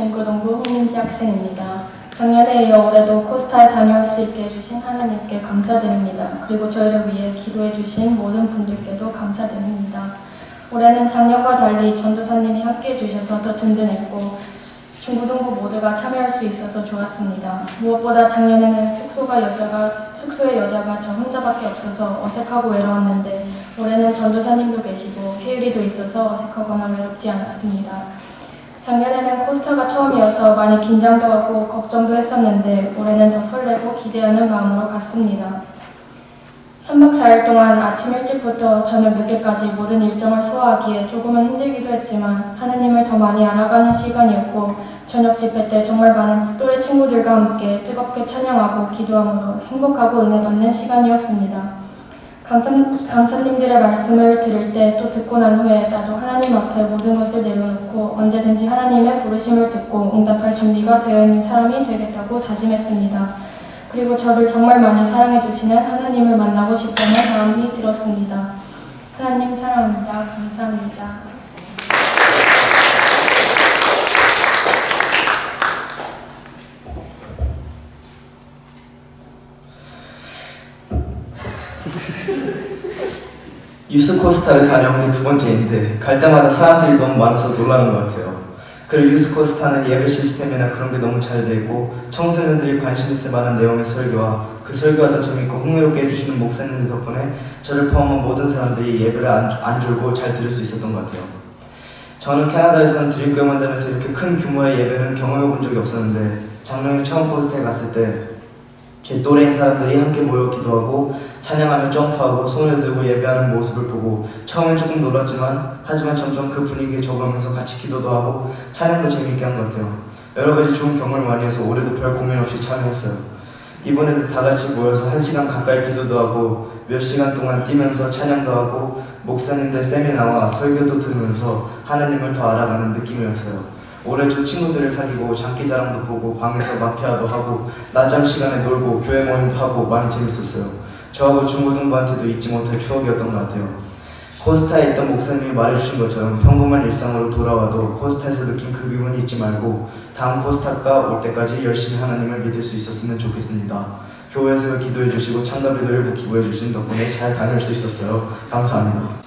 중고등부 홍민지 학생입니다. 작년에 이어 올해도 코스타에 다녀올 수 있게 해주신 하나님께 감사드립니다. 그리고 저희를 위해 기도해 주신 모든 분들께도 감사드립니다. 올해는 작년과 달리 전도사님이 함께해 주셔서 더 든든했고 중고등부 모두가 참여할 수 있어서 좋았습니다. 무엇보다 작년에는 숙소에 여자가 저 혼자밖에 없어서 어색하고 외로웠는데 올해는 전도사님도 계시고 혜율이도 있어서 어색하거나 외롭지 않았습니다. 작년에는 코스타가 처음이어서 많이 긴장도 하고 걱정도 했었는데 올해는 더 설레고 기대하는 마음으로 갔습니다. 3박 4일 동안 아침 일찍부터 저녁 늦게까지 모든 일정을 소화하기에 조금은 힘들기도 했지만 하느님을 더 많이 알아가는 시간이었고 저녁 집회 때 정말 많은 또래 친구들과 함께 뜨겁게 찬양하고 기도함으로 행복하고 은혜받는 시간이었습니다. 강사님들의 말씀을 들을 때 또 듣고 난 후에 나도 하나님 앞에 모든 것을 내려놓고 언제든지 하나님의 부르심을 듣고 응답할 준비가 되어 있는 사람이 되겠다고 다짐했습니다. 그리고 저를 정말 많이 사랑해 주시는 하나님을 만나고 싶다는 마음이 들었습니다. 하나님 사랑합니다. 감사합니다. 유스코스타를 다녀온 게 2번째인데 갈 때마다 사람들이 너무 많아서 놀라는 것 같아요. 그리고 유스코스타는 예배 시스템이나 그런 게 너무 잘 되고 청소년들이 관심 있을 만한 내용의 설교와 그 설교가 더 재밌고 흥미롭게 해주시는 목사님들 덕분에 저를 포함한 모든 사람들이 예배를 안 졸고 잘 들을 수 있었던 것 같아요. 저는 캐나다에서는 드림교회만 다니면서 이렇게 큰 규모의 예배는 경험해 본 적이 없었는데 작년에 처음 코스타에 갔을 때 제 또래인 사람들이 함께 모여 기도하고 찬양하며 점프하고 손을 들고 예배하는 모습을 보고 처음엔 조금 놀랐지만 하지만 점점 그 분위기에 적응하면서 같이 기도도 하고 찬양도 재미있게 한 것 같아요. 여러 가지 좋은 경험을 많이 해서 올해도 별 고민 없이 참여했어요. 이번에도 다 같이 모여서 1시간 가까이 기도도 하고 몇 시간 동안 뛰면서 찬양도 하고 목사님들 세미나와 설교도 들으면서 하나님을 더 알아가는 느낌이었어요. 올해도 친구들을 사귀고 장기자랑도 보고 방에서 마피아도 하고 낮잠 시간에 놀고 교회 모임도 하고 많이 재밌었어요. 저하고 중고등부한테도 잊지 못할 추억이었던 것 같아요. 코스타에 있던 목사님이 말해주신 것처럼 평범한 일상으로 돌아와도 코스타에서 느낀 그 기분 잊지 말고 다음 코스타가 올 때까지 열심히 하나님을 믿을 수 있었으면 좋겠습니다. 교회에서 기도해 주시고 창답에도 일부 기부해 주신 덕분에 잘 다닐 수 있었어요. 감사합니다.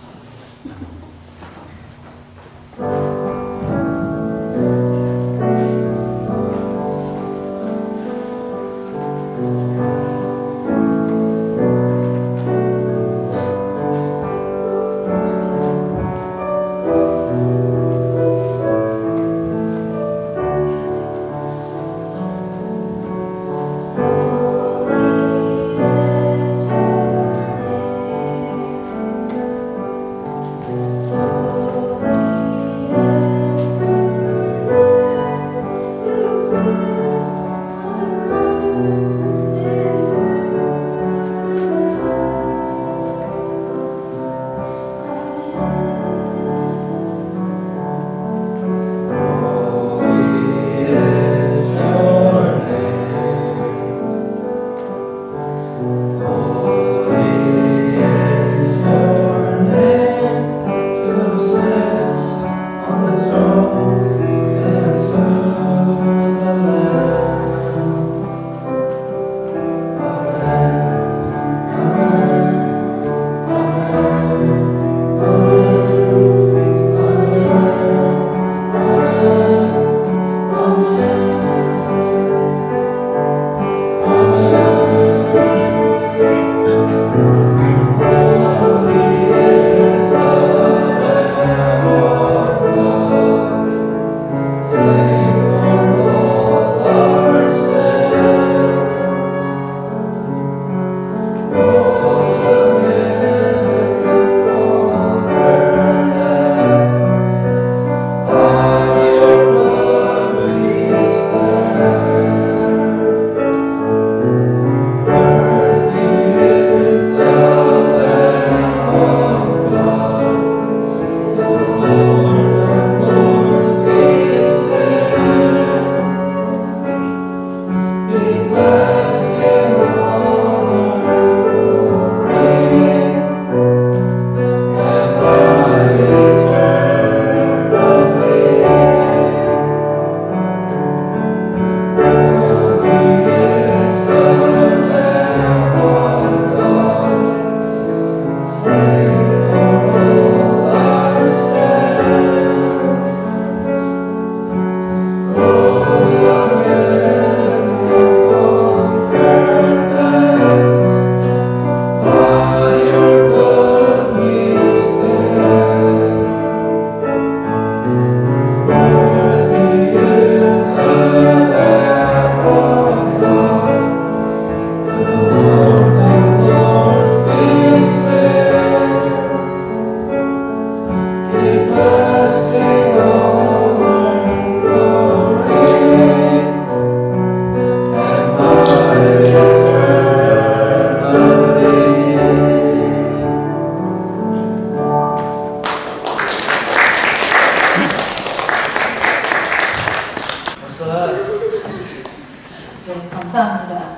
감사합니다.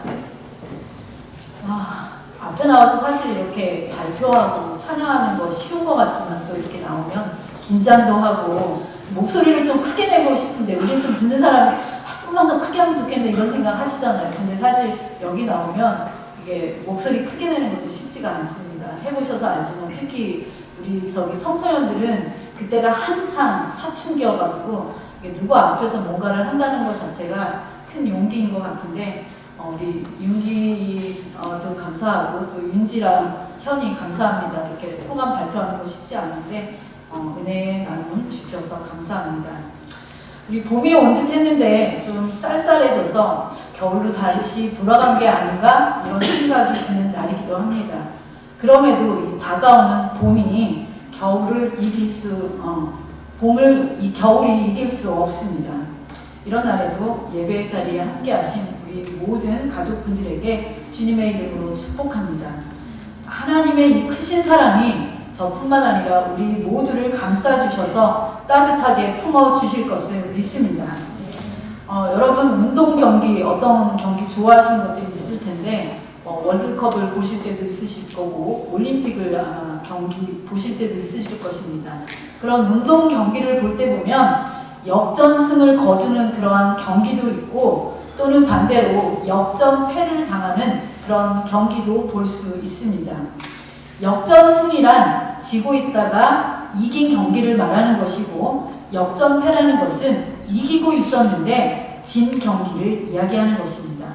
앞에 나와서 사실 이렇게 발표하고 찬양하는 거 쉬운 것 같지만 또 이렇게 나오면 긴장도 하고 목소리를 좀 크게 내고 싶은데 우리 좀 듣는 사람이 좀만 더 크게 하면 좋겠네 이런 생각 하시잖아요. 근데 사실 여기 나오면 이게 목소리 크게 내는 것도 쉽지가 않습니다. 해보셔서 알지만 특히 우리 저기 청소년들은 그때가 한창 사춘기여가지고 누구 앞에서 뭔가를 한다는 것 자체가 큰 용기인 것 같은데 우리 윤기도 감사하고 또 윤지랑 현이 감사합니다. 이렇게 소감 발표하는 거 쉽지 않은데 은혜의 나눔 주셔서 감사합니다. 우리 봄이 온 듯 했는데 좀 쌀쌀해져서 겨울로 다시 돌아간 게 아닌가 이런 생각이 드는 날이기도 합니다. 그럼에도 이 다가오는 봄이 겨울이 이길 수 없습니다. 이런 날에도 예배 자리에 함께 하신 우리 모든 가족분들에게 주님의 이름으로 축복합니다. 하나님의 이 크신 사랑이 저뿐만 아니라 우리 모두를 감싸주셔서 따뜻하게 품어주실 것을 믿습니다. 여러분 운동 경기, 어떤 경기 좋아하시는 것들이 있을 텐데 월드컵을 보실 때도 있으실 거고 올림픽을 경기 보실 때도 있으실 것입니다. 그런 운동 경기를 볼 때 보면 역전승을 거두는 그러한 경기도 있고 또는 반대로 역전패를 당하는 그런 경기도 볼 수 있습니다. 역전승이란 지고 있다가 이긴 경기를 말하는 것이고 역전패라는 것은 이기고 있었는데 진 경기를 이야기하는 것입니다.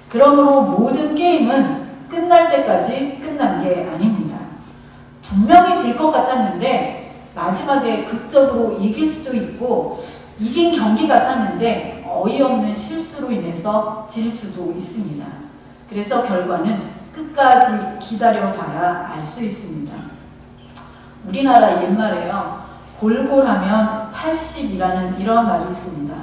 그러므로 모든 게임은 끝날 때까지 끝난 게 아닙니다. 분명히 질 것 같았는데 마지막에 극적으로 이길 수도 있고 이긴 경기 같았는데 어이없는 실수로 인해서 질 수도 있습니다. 그래서 결과는 끝까지 기다려봐야 알 수 있습니다. 우리나라 옛말에요. 골골하면 80이라는 이런 말이 있습니다.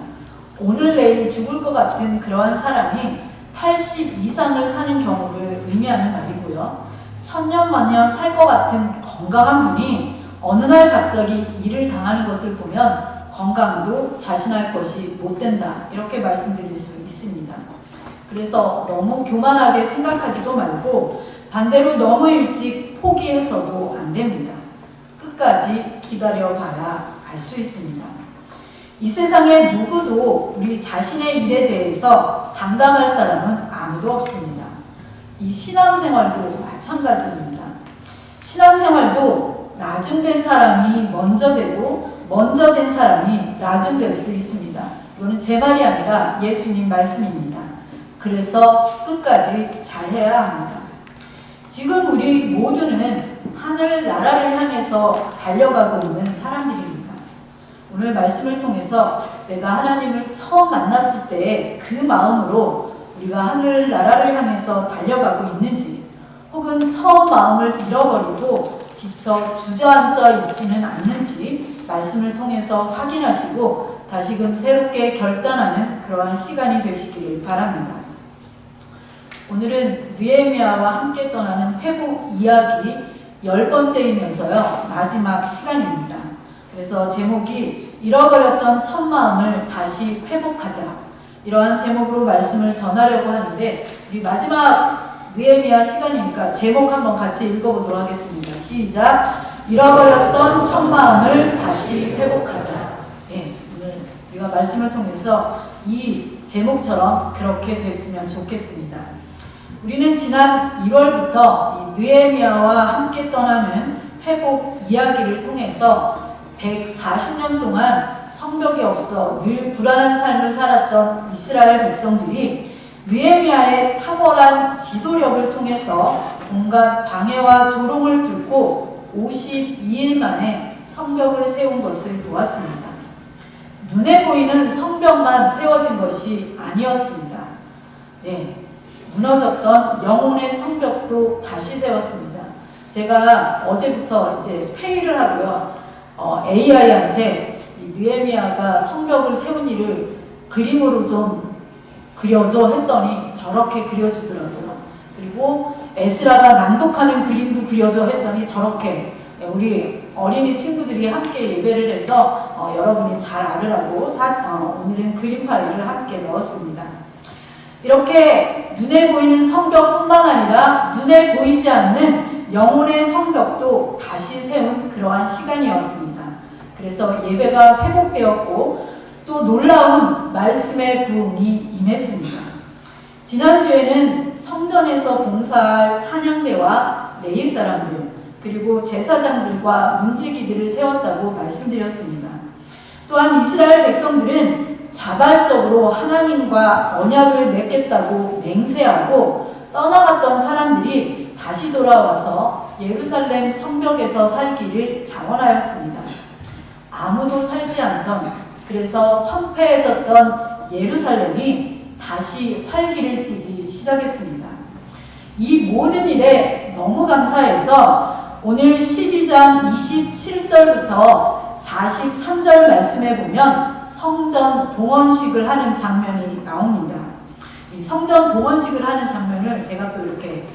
오늘 내일 죽을 것 같은 그러한 사람이 80 이상을 사는 경우를 의미하는 말이고요. 천년만년 살 것 같은 건강한 분이 어느 날 갑자기 일을 당하는 것을 보면 건강도 자신할 것이 못 된다. 이렇게 말씀드릴 수 있습니다. 그래서 너무 교만하게 생각하지도 말고 반대로 너무 일찍 포기해서도 안 됩니다. 끝까지 기다려봐야 알 수 있습니다. 이 세상에 누구도 우리 자신의 일에 대해서 장담할 사람은 아무도 없습니다. 이 신앙생활도 마찬가지입니다. 신앙생활도 나중된 사람이 먼저 되고 먼저 된 사람이 나중될 수 있습니다. 이거는 제 말이 아니라 예수님 말씀입니다. 그래서 끝까지 잘해야 합니다. 지금 우리 모두는 하늘 나라를 향해서 달려가고 있는 사람들입니다. 오늘 말씀을 통해서 내가 하나님을 처음 만났을 때 그 마음으로 우리가 하늘 나라를 향해서 달려가고 있는지 혹은 처음 마음을 잃어버리고 지쳐 주저앉아 있지는 않는지 말씀을 통해서 확인하시고 다시금 새롭게 결단하는 그러한 시간이 되시기를 바랍니다. 오늘은 느헤미야와 함께 떠나는 회복 이야기 10번째이면서요 마지막 시간입니다. 그래서 제목이 잃어버렸던 첫 마음을 다시 회복하자 이러한 제목으로 말씀을 전하려고 하는데 우리 마지막 느헤미야 시간이니까 제목 한번 같이 읽어보도록 하겠습니다. 시작! 잃어버렸던 첫 마음을 다시 회복하자. 네, 오늘 우리가 말씀을 통해서 이 제목처럼 그렇게 됐으면 좋겠습니다. 우리는 지난 1월부터 이 느헤미야와 함께 떠나는 회복 이야기를 통해서 140년 동안 성벽이 없어 늘 불안한 삶을 살았던 이스라엘 백성들이 느헤미야의 탁월한 지도력을 통해서 온갖 방해와 조롱을 뚫고 52일 만에 성벽을 세운 것을 보았습니다. 눈에 보이는 성벽만 세워진 것이 아니었습니다. 네, 무너졌던 영혼의 성벽도 다시 세웠습니다. 제가 어제부터 이제 회의를 하고요. AI한테 느헤미야가 성벽을 세운 일을 그림으로 좀 그려줘 했더니 저렇게 그려주더라고요. 그리고 에스라가 낭독하는 그림도 그려줘 했더니 저렇게 우리 어린이 친구들이 함께 예배를 해서 여러분이 잘 알으라고 오늘은 그림 파일을 함께 넣었습니다. 이렇게 눈에 보이는 성벽뿐만 아니라 눈에 보이지 않는 영혼의 성벽도 다시 세운 그러한 시간이었습니다. 그래서 예배가 회복되었고 또 놀라운 말씀의 부흥이 임했습니다. 지난주에는 성전에서 봉사할 찬양대와 레위 사람들 그리고 제사장들과 문지기들을 세웠다고 말씀드렸습니다. 또한 이스라엘 백성들은 자발적으로 하나님과 언약을 맺겠다고 맹세하고 떠나갔던 사람들이 다시 돌아와서 예루살렘 성벽에서 살기를 자원하였습니다. 아무도 살지 않던, 그래서 황폐해졌던 예루살렘이 다시 활기를 띠기 시작했습니다. 이 모든 일에 너무 감사해서 오늘 12장 27절부터 43절 말씀에 보면 성전 봉헌식을 하는 장면이 나옵니다. 이 성전 봉헌식을 하는 장면을 제가 또 이렇게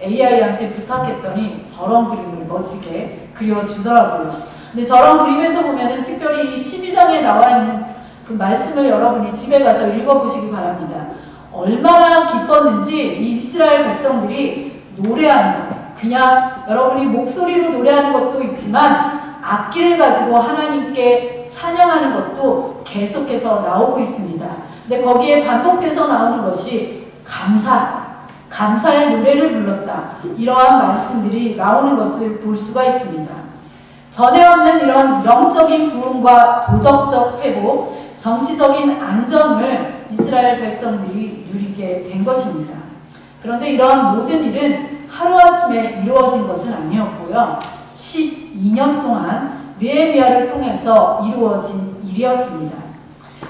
AI한테 부탁했더니 저런 그림을 멋지게 그려주더라고요. 근데 저런 그림에서 보면은 특별히 이 12장에 나와 있는 그 말씀을 여러분이 집에 가서 읽어보시기 바랍니다. 얼마나 기뻤는지 이 이스라엘 백성들이 노래하는 것, 그냥 여러분이 목소리로 노래하는 것도 있지만 악기를 가지고 하나님께 찬양하는 것도 계속해서 나오고 있습니다. 근데 거기에 반복돼서 나오는 것이 감사하다, 감사의 노래를 불렀다, 이러한 말씀들이 나오는 것을 볼 수가 있습니다. 전에 없는 이런 영적인 부흥과 도덕적 회복, 정치적인 안정을 이스라엘 백성들이 누리게 된 것입니다. 그런데 이러한 모든 일은 하루아침에 이루어진 것은 아니었고요. 12년 동안 느헤미야를 통해서 이루어진 일이었습니다.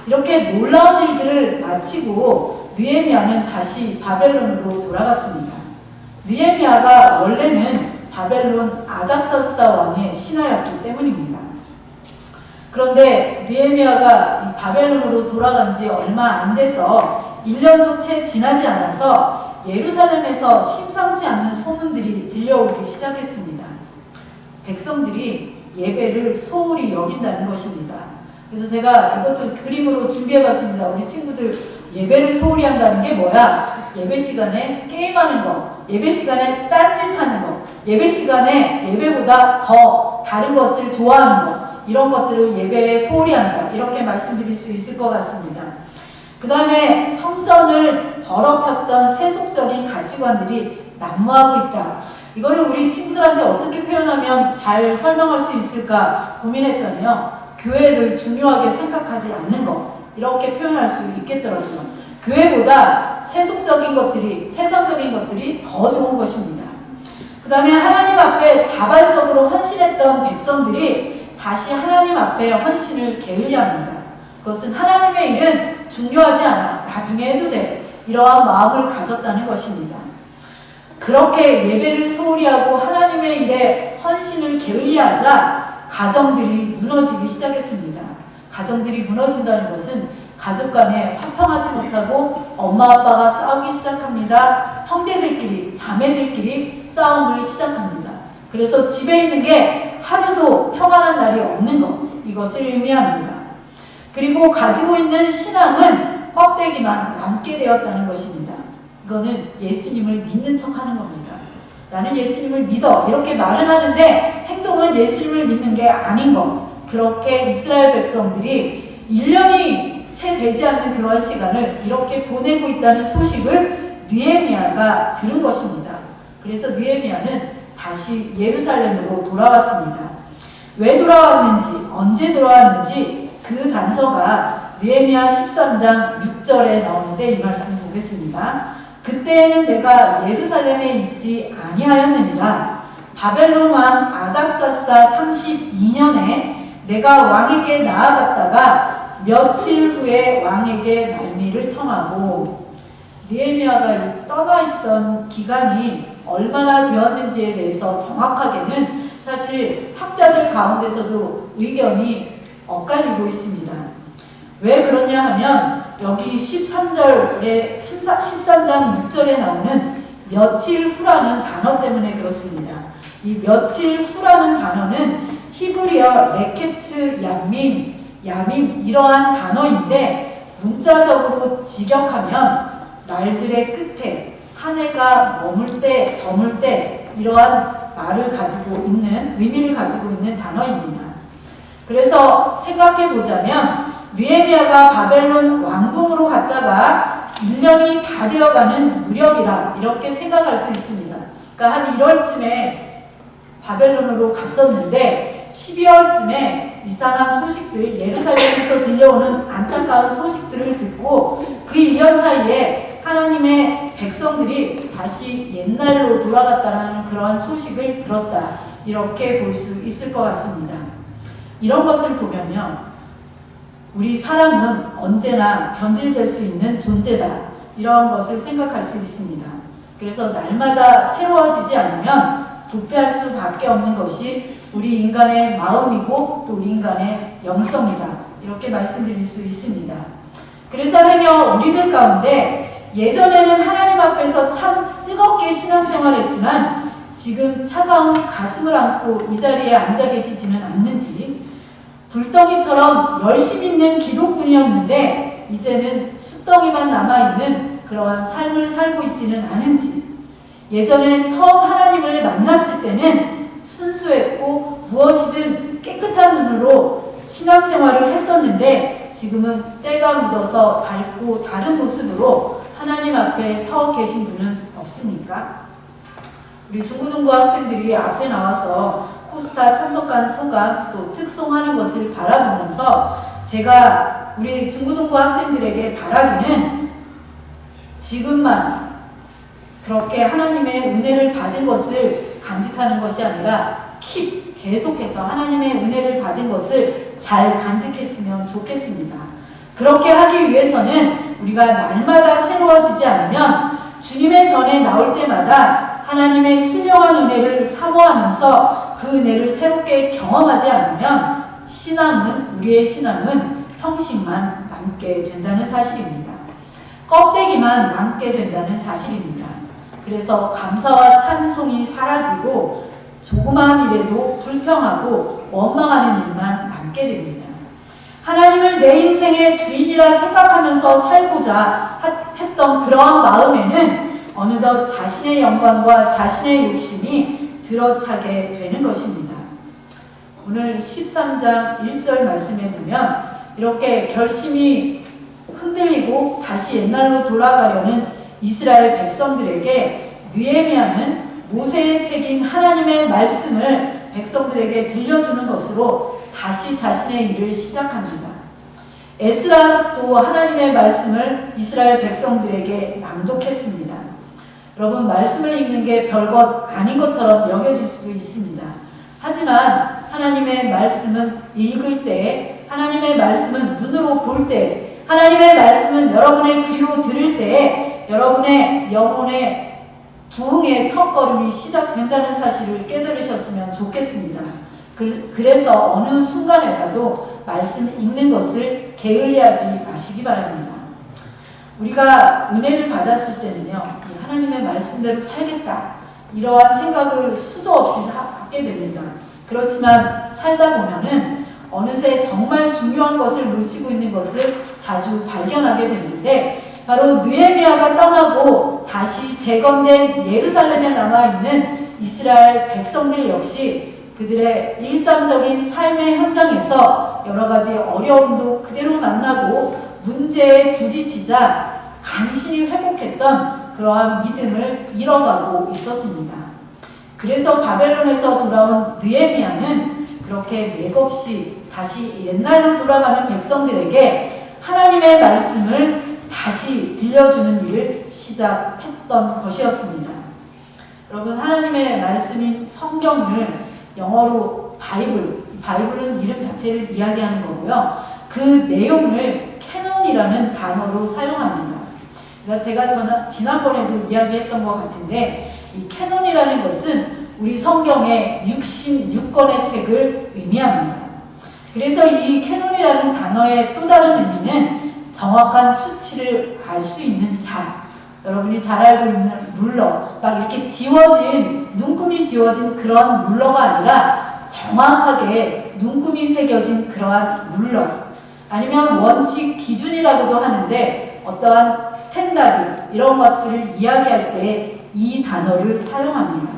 이렇게 놀라운 일들을 마치고 느헤미야는 다시 바벨론으로 돌아갔습니다. 느헤미야가 원래는 바벨론 아닥사스다 왕의 신하였기 때문입니다. 그런데 느헤미야가 바벨론으로 돌아간 지 얼마 안 돼서 1년도 채 지나지 않아서 예루살렘에서 심상치 않는 소문들이 들려오기 시작했습니다. 백성들이 예배를 소홀히 여긴다는 것입니다. 그래서 제가 이것도 그림으로 준비해봤습니다. 우리 친구들 예배를 소홀히 한다는 게 뭐야? 예배 시간에 게임하는 거, 예배 시간에 딴짓하는 거, 예배 시간에 예배보다 더 다른 것을 좋아하는 것, 이런 것들을 예배에 소홀히 한다, 이렇게 말씀드릴 수 있을 것 같습니다. 그 다음에 성전을 더럽혔던 세속적인 가치관들이 난무하고 있다. 이거를 우리 친구들한테 어떻게 표현하면 잘 설명할 수 있을까 고민했더니요, 교회를 중요하게 생각하지 않는 것, 이렇게 표현할 수 있겠더라고요. 교회보다 세속적인 것들이, 세상적인 것들이 더 좋은 것입니다. 그 다음에 하나님 앞에 자발적으로 헌신했던 백성들이 다시 하나님 앞에 헌신을 게을리합니다. 그것은 하나님의 일은 중요하지 않아, 나중에 해도 돼, 이러한 마음을 가졌다는 것입니다. 그렇게 예배를 소홀히 하고 하나님의 일에 헌신을 게을리하자 가정들이 무너지기 시작했습니다. 가정들이 무너진다는 것은 가족 간에 화평하지 못하고 엄마 아빠가 싸우기 시작합니다. 형제들끼리, 자매들끼리 싸움을 시작합니다. 그래서 집에 있는 게 하루도 평안한 날이 없는 것, 이것을 의미합니다. 그리고 가지고 있는 신앙은 껍데기만 남게 되었다는 것입니다. 이거는 예수님을 믿는 척 하는 겁니다. 나는 예수님을 믿어, 이렇게 말은 하는데 행동은 예수님을 믿는 게 아닌 것. 그렇게 이스라엘 백성들이 1년이 채 되지 않는 그런 시간을 이렇게 보내고 있다는 소식을 느헤미야가 들은 것입니다. 그래서 느헤미야는 다시 예루살렘으로 돌아왔습니다. 왜 돌아왔는지, 언제 돌아왔는지 그 단서가 느헤미야 13장 6절에 나오는데 이 말씀 보겠습니다. 그때에는 내가 예루살렘에 있지 아니하였느니라. 바벨론 왕 아닥사스다 32년에 내가 왕에게 나아갔다가 며칠 후에 왕에게 말미를 청하고, 느헤미야가 떠나 있던 기간이 얼마나 되었는지에 대해서 정확하게는 사실 학자들 가운데서도 의견이 엇갈리고 있습니다. 왜 그러냐 하면 여기 13장 6절에 나오는 며칠 후라는 단어 때문에 그렇습니다. 이 며칠 후라는 단어는 히브리어 레케츠 야밈 이러한 단어인데 문자적으로 직역하면 말들의 끝에 한 해가 머물 때, 저물 때 이러한 말을 가지고 있는, 의미를 가지고 있는 단어입니다. 그래서 생각해 보자면 느헤미야가 바벨론 왕궁으로 갔다가 1년이 다 되어가는 무렵이라 이렇게 생각할 수 있습니다. 그러니까 한 1월쯤에 바벨론으로 갔었는데 12월쯤에 이상한 소식들, 예루살렘에서 들려오는 안타까운 소식들을 듣고 그 1년 사이에 하나님의 백성들이 다시 옛날로 돌아갔다는 그러한 소식을 들었다. 이렇게 볼 수 있을 것 같습니다. 이런 것을 보면요, 우리 사람은 언제나 변질될 수 있는 존재다. 이러한 것을 생각할 수 있습니다. 그래서 날마다 새로워지지 않으면 부패할 수밖에 없는 것이 우리 인간의 마음이고 또 우리 인간의 영성이다. 이렇게 말씀드릴 수 있습니다. 그래서 행여 우리들 가운데 예전에는 하나님 앞에서 참 뜨겁게 신앙생활했지만 지금 차가운 가슴을 안고 이 자리에 앉아 계시지는 않는지, 불덩이처럼 열심 있는 기독군이었는데 이제는 숫덩이만 남아있는 그러한 삶을 살고 있지는 않은지, 예전에 처음 하나님을 만났을 때는 순수했고 무엇이든 깨끗한 눈으로 신앙생활을 했었는데 지금은 때가 묻어서 밝고 다른 모습으로 하나님 앞에 서 계신 분은 없습니까? 우리 중고등부 학생들이 앞에 나와서 코스타 참석한 소감 또 특송하는 것을 바라보면서 제가 우리 중고등부 학생들에게 바라기는 지금만 그렇게 하나님의 은혜를 받은 것을 간직하는 것이 아니라 계속해서 하나님의 은혜를 받은 것을 잘 간직했으면 좋겠습니다. 그렇게 하기 위해서는 우리가 날마다 새로워지지 않으면 주님의 전에 나올 때마다 하나님의 신령한 은혜를 사모하면서 그 은혜를 새롭게 경험하지 않으면 우리의 신앙은 형식만 남게 된다는 사실입니다. 껍데기만 남게 된다는 사실입니다. 그래서 감사와 찬송이 사라지고 조그마한 일에도 불평하고 원망하는 일만 남게 됩니다. 하나님을 내 인생의 주인이라 생각하면서 살고자 했던 그러한 마음에는 어느덧 자신의 영광과 자신의 욕심이 들어차게 되는 것입니다. 오늘 13장 1절 말씀에 보면 이렇게 결심이 흔들리고 다시 옛날로 돌아가려는 이스라엘 백성들에게 느헤미야는 모세의 책인 하나님의 말씀을 백성들에게 들려주는 것으로 다시 자신의 일을 시작합니다. 에스라도 하나님의 말씀을 이스라엘 백성들에게 낭독했습니다. 여러분, 말씀을 읽는 게 별것 아닌 것처럼 여겨질 수도 있습니다. 하지만 하나님의 말씀은 읽을 때, 하나님의 말씀은 눈으로 볼 때, 하나님의 말씀은 여러분의 귀로 들을 때 여러분의 영혼의 부흥의 첫걸음이 시작된다는 사실을 깨달으셨으면 좋겠습니다. 그래서 어느 순간에라도 말씀 읽는 것을 게을리하지 마시기 바랍니다. 우리가 은혜를 받았을 때는요, 하나님의 말씀대로 살겠다, 이러한 생각을 수도 없이 하게 됩니다. 그렇지만 살다 보면은 어느새 정말 중요한 것을 놓치고 있는 것을 자주 발견하게 되는데, 바로 느헤미야가 떠나고 다시 재건된 예루살렘에 남아있는 이스라엘 백성들 역시 그들의 일상적인 삶의 현장에서 여러 가지 어려움도 그대로 만나고 문제에 부딪히자 간신히 회복했던 그러한 믿음을 잃어가고 있었습니다. 그래서 바벨론에서 돌아온 느헤미야는 그렇게 맥없이 다시 옛날로 돌아가는 백성들에게 하나님의 말씀을 다시 들려주는 일을 시작했던 것이었습니다. 여러분, 하나님의 말씀인 성경을 영어로 바이블은 이름 자체를 이야기하는 거고요. 그 내용을 캐논이라는 단어로 사용합니다. 그러니까 제가 지난번에도 이야기했던 것 같은데, 이 캐논이라는 것은 우리 성경의 66권의 책을 의미합니다. 그래서 이 캐논이라는 단어의 또 다른 의미는 정확한 수치를 알 수 있는 자, 여러분이 잘 알고 있는 룰러, 막 이렇게 눈금이 지워진 그런 룰러가 아니라 정확하게 눈금이 새겨진 그러한 룰러, 아니면 원칙 기준이라고도 하는데 어떠한 스탠다드 이런 것들을 이야기할 때 이 단어를 사용합니다.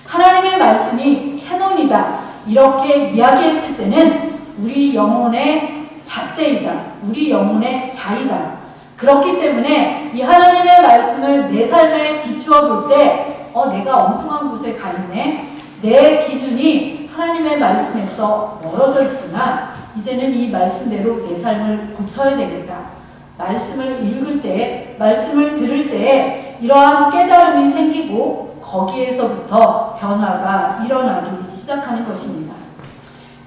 하나님의 말씀이 캐논이다 이렇게 이야기했을 때는 우리 영혼의 잣대이다, 우리 영혼의 자이다. 그렇기 때문에 이 하나님의 말씀을 내 삶에 비추어 볼 때 내가 엉뚱한 곳에 가 있네, 내 기준이 하나님의 말씀에서 멀어져 있구나, 이제는 이 말씀대로 내 삶을 고쳐야 되겠다. 말씀을 읽을 때, 말씀을 들을 때 이러한 깨달음이 생기고 거기에서부터 변화가 일어나기 시작하는 것입니다.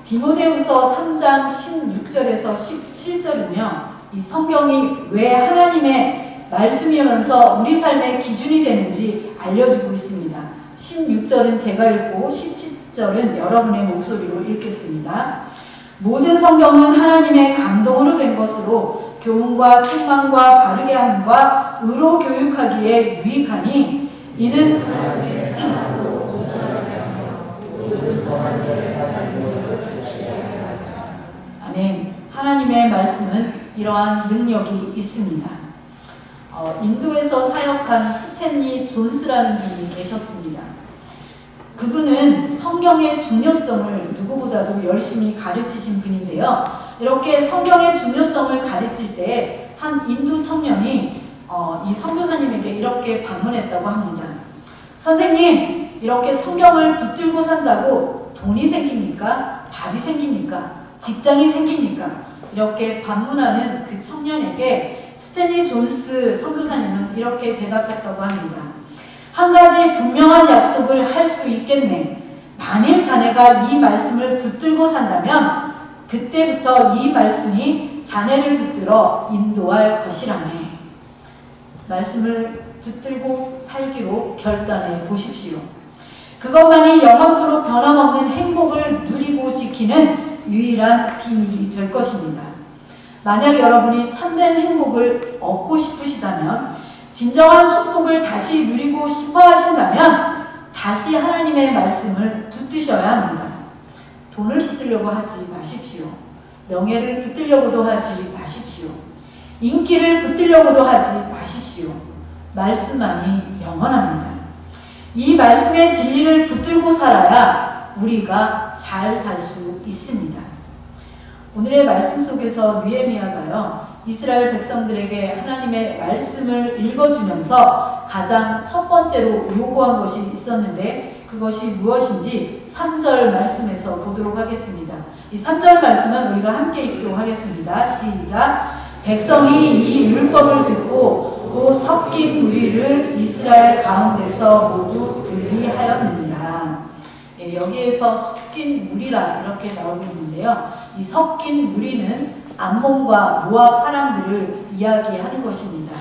디모데후서 3장 16절에서 17절이며 이 성경이 왜 하나님의 말씀이면서 우리 삶의 기준이 되는지 알려주고 있습니다. 16절은 제가 읽고 17절은 여러분의 목소리로 읽겠습니다. 모든 성경은 하나님의 감동으로 된 것으로 교훈과 책망과 바르게 함과 의로 교육하기에 유익하니 이는 아멘. 하나님의 말씀은 이러한 능력이 있습니다. 인도에서 사역한 스탠리 존스라는 분이 계셨습니다. 그분은 성경의 중요성을 누구보다도 열심히 가르치신 분인데요. 이렇게 성경의 중요성을 가르칠 때 한 인도 청년이 이 선교사님에게 이렇게 방문했다고 합니다. 선생님, 이렇게 성경을 붙들고 산다고 돈이 생깁니까? 밥이 생깁니까? 직장이 생깁니까? 이렇게 방문하는 그 청년에게 스탠리 존스 선교사님은 이렇게 대답했다고 합니다. 한 가지 분명한 약속을 할 수 있겠네. 만일 자네가 이 말씀을 붙들고 산다면 그때부터 이 말씀이 자네를 붙들어 인도할 것이라네. 말씀을 붙들고 살기로 결단해 보십시오. 그것만이 영원토록 변함없는 행복을 누리고 지키는 유일한 비밀이 될 것입니다. 만약 여러분이 참된 행복을 얻고 싶으시다면, 진정한 축복을 다시 누리고 싶어 하신다면 다시 하나님의 말씀을 붙드셔야 합니다. 돈을 붙들려고 하지 마십시오. 명예를 붙들려고도 하지 마십시오. 인기를 붙들려고도 하지 마십시오. 말씀만이 영원합니다. 이 말씀의 진리를 붙들고 살아야 우리가 잘 살 수 있습니다. 오늘의 말씀 속에서 느헤미야가요, 이스라엘 백성들에게 하나님의 말씀을 읽어주면서 가장 첫 번째로 요구한 것이 있었는데 그것이 무엇인지 3절 말씀에서 보도록 하겠습니다. 이 3절 말씀은 우리가 함께 읽도록 하겠습니다. 시작. 백성이 이 율법을 듣고 또 섞인 무리를 이스라엘 가운데서 모두 분리하였느니라. 여기에서 섞인 무리라 이렇게 나오고 있는데요. 이 섞인 무리는 암몬과 모압 사람들을 이야기하는 것입니다.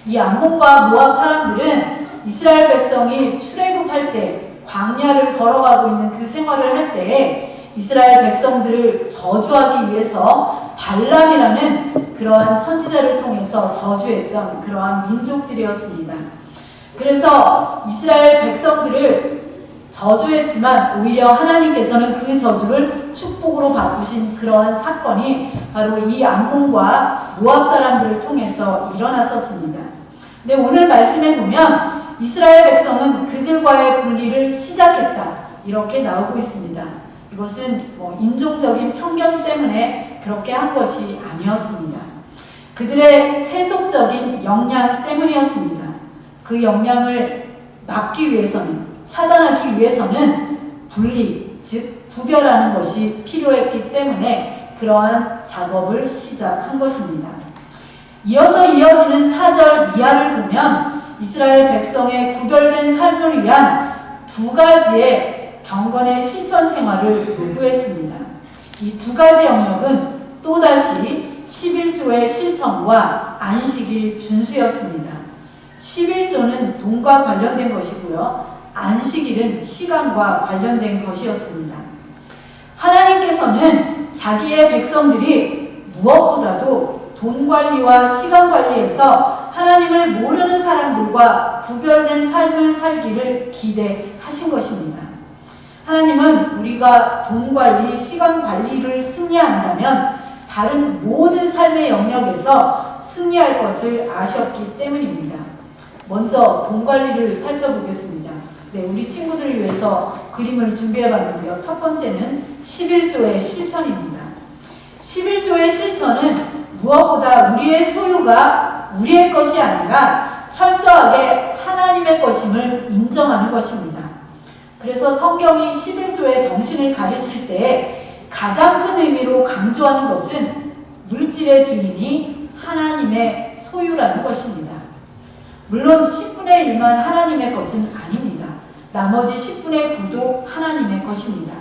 이 암몬과 모압 사람들은 이스라엘 백성이 출애굽할 때 광야를 걸어가고 있는 그 생활을 할 때에 이스라엘 백성들을 저주하기 위해서 발람이라는 그러한 선지자를 통해서 저주했던 그러한 민족들이었습니다. 그래서 이스라엘 백성들을 저주했지만 오히려 하나님께서는 그 저주를 축복으로 바꾸신 그러한 사건이 바로 이 암몬과 모압 사람들을 통해서 일어났었습니다. 근데 오늘 말씀에 보면 이스라엘 백성은 그들과의 분리를 시작했다 이렇게 나오고 있습니다. 이것은 인종적인 편견 때문에 그렇게 한 것이 아니었습니다. 그들의 세속적인 역량 때문이었습니다. 그 역량을 막기 위해서는, 차단하기 위해서는 분리, 즉 구별하는 것이 필요했기 때문에 그러한 작업을 시작한 것입니다. 이어서 이어지는 4절 이하를 보면 이스라엘 백성의 구별된 삶을 위한 두 가지의 경건의 실천 생활을 요구했습니다. 이 두 가지 영역은 또다시 11조의 실천과 안식일 준수였습니다. 11조는 돈과 관련된 것이고요. 안식일은 시간과 관련된 것이었습니다. 하나님께서는 자기의 백성들이 무엇보다도 돈 관리와 시간 관리에서 하나님을 모르는 사람들과 구별된 삶을 살기를 기대하신 것입니다. 하나님은 우리가 돈 관리, 시간 관리를 승리한다면 다른 모든 삶의 영역에서 승리할 것을 아셨기 때문입니다. 먼저 돈 관리를 살펴보겠습니다. 네, 우리 친구들을 위해서 그림을 준비해 봤는데요. 첫 번째는 11조의 실천입니다. 11조의 실천은 무엇보다 우리의 소유가 우리의 것이 아니라 철저하게 하나님의 것임을 인정하는 것입니다. 그래서 성경이 11조의 정신을 가르칠 때 가장 큰 의미로 강조하는 것은 물질의 주인이 하나님의 소유라는 것입니다. 물론 10분의 1만 하나님의 것은 아닙니다. 나머지 10분의 9도 하나님의 것입니다.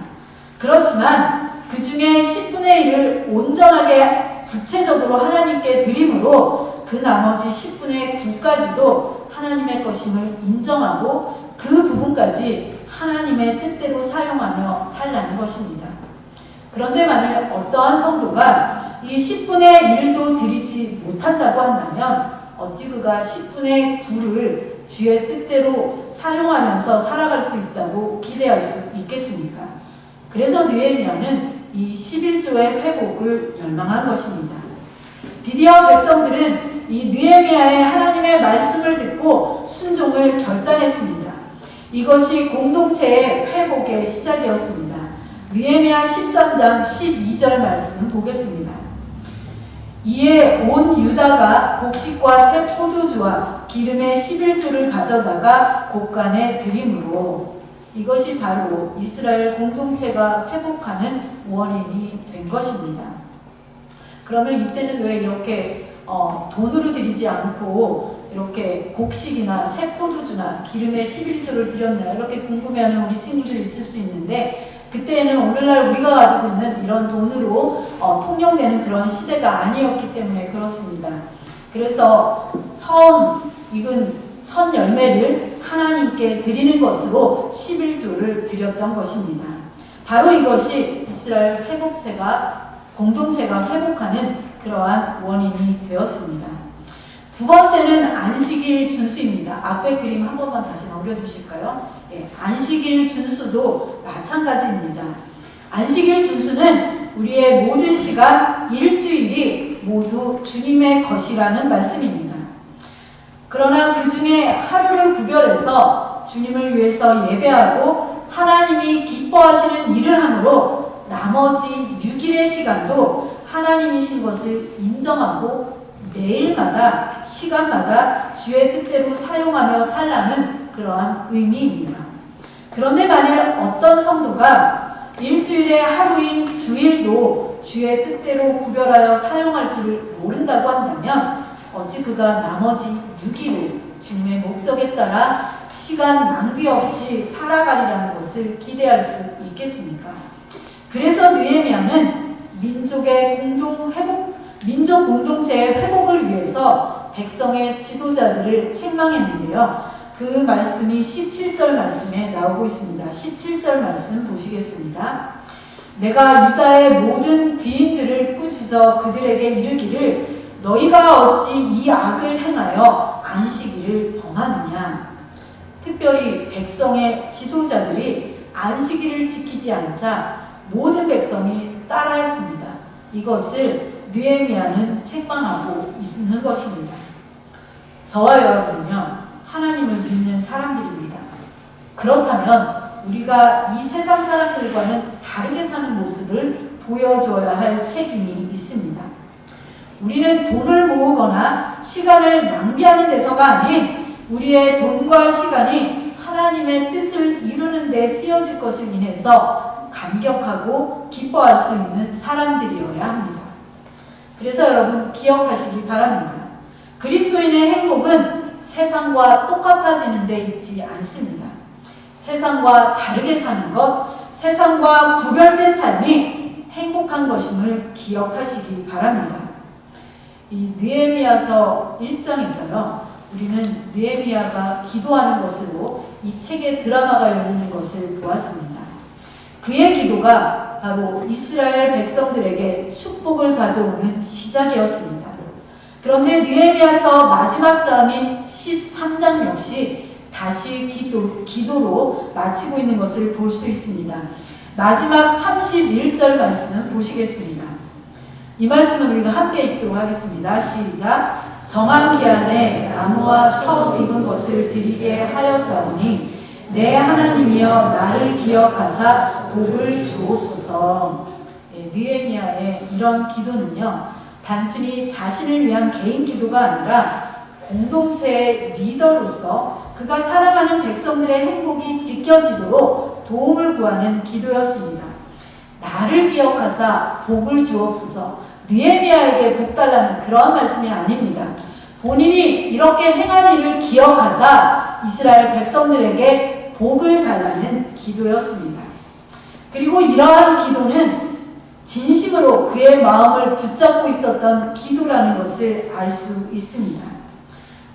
그렇지만 그 중에 10분의 1을 온전하게 구체적으로 하나님께 드림으로 그 나머지 10분의 9까지도 하나님의 것임을 인정하고 그 부분까지 하나님의 뜻대로 사용하며 살라는 것입니다. 그런데 만일 어떠한 성도가 이 10분의 1도 드리지 못한다고 한다면 어찌 그가 10분의 9를 주의 뜻대로 사용하면서 살아갈 수 있다고 기대할 수 있겠습니까? 그래서 느헤미야는 이 11조의 회복을 열망한 것입니다. 드디어 백성들은 이 느헤미야의 하나님의 말씀을 듣고 순종을 결단했습니다. 이것이 공동체의 회복의 시작이었습니다. 느헤미야 13장 12절 말씀 보겠습니다. 이에 온 유다가 곡식과 새 포도주와 기름의 11조를 가져다가 곳간에 드림으로 이것이 바로 이스라엘 공동체가 회복하는 원인이 된 것입니다. 그러면 이때는 왜 이렇게 돈으로 드리지 않고 이렇게 곡식이나 새 포도주나 기름의 11조를 드렸나 이렇게 궁금해하는 우리 친구들이 있을 수 있는데 그때는 오늘날 우리가 가지고 있는 이런 돈으로 통용되는 그런 시대가 아니었기 때문에 그렇습니다. 그래서 처음 익은 첫 열매를 하나님께 드리는 것으로 11조를 드렸던 것입니다. 바로 이것이 이스라엘 공동체가 회복하는 그러한 원인이 되었습니다. 두 번째는 안식일 준수입니다. 앞에 그림 한 번만 다시 넘겨주실까요? 예, 안식일 준수도 마찬가지입니다. 안식일 준수는 우리의 모든 시간, 일주일이 모두 주님의 것이라는 말씀입니다. 그러나 그 중에 하루를 구별해서 주님을 위해서 예배하고 하나님이 기뻐하시는 일을 함으로 나머지 6일의 시간도 하나님이신 것을 인정하고 매일마다 시간마다 주의 뜻대로 사용하며 살라는 그러한 의미입니다. 그런데 만일 어떤 성도가 일주일의 하루인 주일도 주의 뜻대로 구별하여 사용할 줄을 모른다고 한다면 어찌 그가 나머지 6일을 주님의 목적에 따라 시간 낭비 없이 살아가리라는 것을 기대할 수 있겠습니까? 그래서 느헤미야는 민족 공동체의 회복을 위해서 백성의 지도자들을 책망했는데요. 그 말씀이 17절 말씀에 나오고 있습니다. 17절 말씀 보시겠습니다. 내가 유다의 모든 귀인들을 꾸짖어 그들에게 이르기를 너희가 어찌 이 악을 행하여 안식일을 범하느냐. 특별히 백성의 지도자들이 안식일을 지키지 않자 모든 백성이 따라했습니다. 이것을 느헤미야는 책망하고 있는 것입니다. 저와 여러분은요, 하나님을 믿는 사람들입니다. 그렇다면 우리가 이 세상 사람들과는 다르게 사는 모습을 보여줘야 할 책임이 있습니다. 우리는 돈을 모으거나 시간을 낭비하는 데서가 아닌 우리의 돈과 시간이 하나님의 뜻을 이루는 데 쓰여질 것을 인해서 감격하고 기뻐할 수 있는 사람들이어야 합니다. 그래서 여러분 기억하시기 바랍니다. 그리스도인의 행복은 세상과 똑같아지는 데 있지 않습니다. 세상과 다르게 사는 것, 세상과 구별된 삶이 행복한 것임을 기억하시기 바랍니다. 이 느헤미야서 1장에서요. 우리는 느헤미야가 기도하는 것으로 이 책의 드라마가 열리는 것을 보았습니다. 그의 기도가 바로 이스라엘 백성들에게 축복을 가져오는 시작이었습니다. 그런데 느헤미야서 마지막 장인 13장 역시 다시 기도로 마치고 있는 것을 볼 수 있습니다. 마지막 31절 말씀 보시겠습니다. 이 말씀을 우리가 함께 읽도록 하겠습니다. 시작. 정한 기한에 나무와 처음 익은 것을 드리게 하였사오니 내 하나님이여 나를 기억하사 복을 주옵소서. 느헤미야의 이런 기도는요, 단순히 자신을 위한 개인 기도가 아니라 공동체의 리더로서 그가 사랑하는 백성들의 행복이 지켜지도록 도움을 구하는 기도였습니다. 나를 기억하사 복을 주옵소서. 느헤미야에게 복 달라는 그러한 말씀이 아닙니다. 본인이 이렇게 행한 일을 기억하사 이스라엘 백성들에게 복을 달라는 기도였습니다. 그리고 이러한 기도는 진심으로 그의 마음을 붙잡고 있었던 기도라는 것을 알 수 있습니다.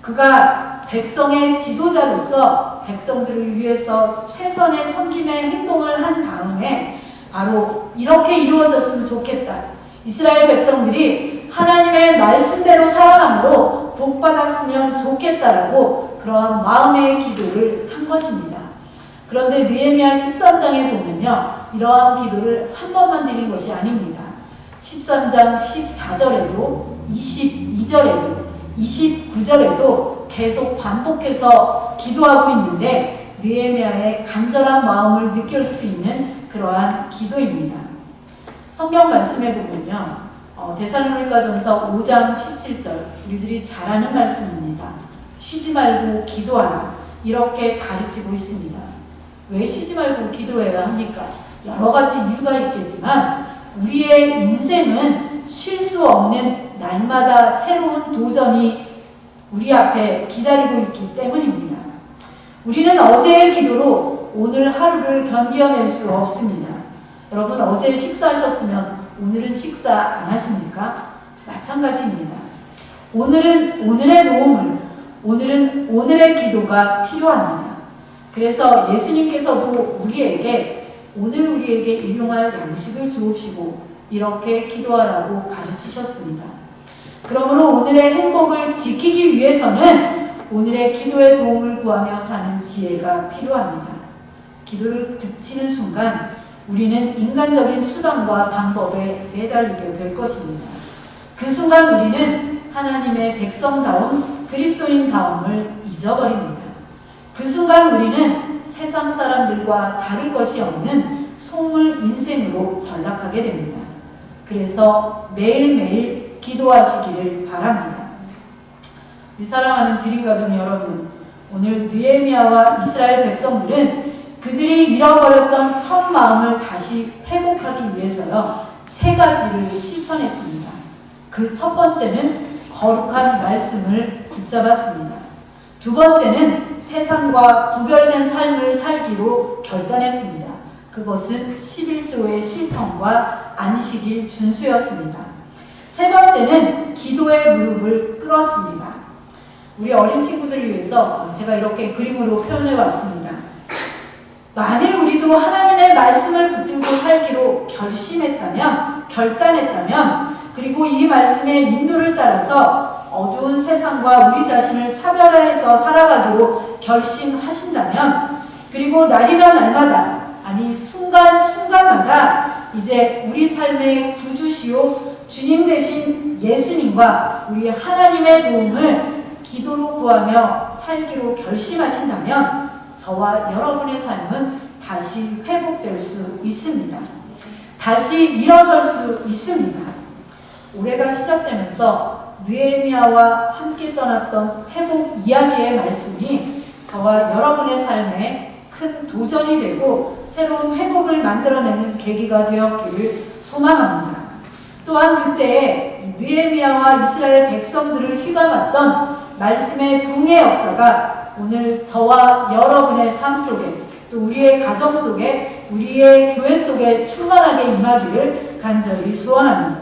그가 백성의 지도자로서 백성들을 위해서 최선의 섬김의 행동을 한 다음에 바로 이렇게 이루어졌으면 좋겠다. 이스라엘 백성들이 하나님의 말씀대로 살아감으로 복받았으면 좋겠다라고 그러한 마음의 기도를 한 것입니다. 그런데 느헤미야 13장에 보면요, 이러한 기도를 한 번만 드린 것이 아닙니다. 13장 14절에도 22절에도 29절에도 계속 반복해서 기도하고 있는데 느헤미야의 간절한 마음을 느낄 수 있는 그러한 기도입니다. 성경 말씀에 보면요, 데살로니가전서 5장 17절, 우리들이 잘 아는 말씀입니다. 쉬지 말고 기도하라, 이렇게 가르치고 있습니다. 왜 쉬지 말고 기도해야 합니까? 여러 가지 이유가 있겠지만 우리의 인생은 쉴 수 없는 날마다 새로운 도전이 우리 앞에 기다리고 있기 때문입니다. 우리는 어제의 기도로 오늘 하루를 견뎌낼 수 없습니다. 여러분, 어제 식사하셨으면 오늘은 식사 안 하십니까? 마찬가지입니다. 오늘은 오늘의 도움을, 오늘은 오늘의 기도가 필요합니다. 그래서 예수님께서도 오늘 우리에게 일용할 양식을 주옵시고 이렇게 기도하라고 가르치셨습니다. 그러므로 오늘의 행복을 지키기 위해서는 오늘의 기도의 도움을 구하며 사는 지혜가 필요합니다. 기도를 그치는 순간 우리는 인간적인 수단과 방법에 매달리게 될 것입니다. 그 순간 우리는 하나님의 백성다움, 그리스도인다움을 잊어버립니다. 그 순간 우리는 세상 사람들과 다를 것이 없는 속물 인생으로 전락하게 됩니다. 그래서 매일매일 기도하시기를 바랍니다. 우리 사랑하는 드림가족 여러분, 오늘 느헤미야와 이스라엘 백성들은 그들이 잃어버렸던 첫 마음을 다시 회복하기 위해서요, 3가지를 실천했습니다. 그 첫 번째는 거룩한 말씀을 붙잡았습니다. 두 번째는 세상과 구별된 삶을 살기로 결단했습니다. 그것은 11조의 실천과 안식일 준수였습니다. 세 번째는 기도의 무릎을 꿇었습니다. 우리 어린 친구들을 위해서 제가 이렇게 그림으로 표현해 왔습니다. 만일 우리도 하나님의 말씀을 붙들고 살기로 결단했다면, 그리고 이 말씀의 인도를 따라서 어두운 세상과 우리 자신을 차별화해서 살아가기로 결심하신다면, 그리고 날이면 날마다, 아니 순간순간마다 이제 우리 삶의 구주시오 주님 되신 예수님과 우리 하나님의 도움을 기도로 구하며 살기로 결심하신다면 저와 여러분의 삶은 다시 회복될 수 있습니다. 다시 일어설 수 있습니다. 올해가 시작되면서 느헤미야와 함께 떠났던 회복 이야기의 말씀이 저와 여러분의 삶에 큰 도전이 되고 새로운 회복을 만들어내는 계기가 되었기를 소망합니다. 또한 그때에 느헤미야와 이스라엘 백성들을 휘감았던 말씀의 붕의 역사가 오늘 저와 여러분의 삶 속에, 또 우리의 가정 속에, 우리의 교회 속에 충만하게 임하기를 간절히 소원합니다.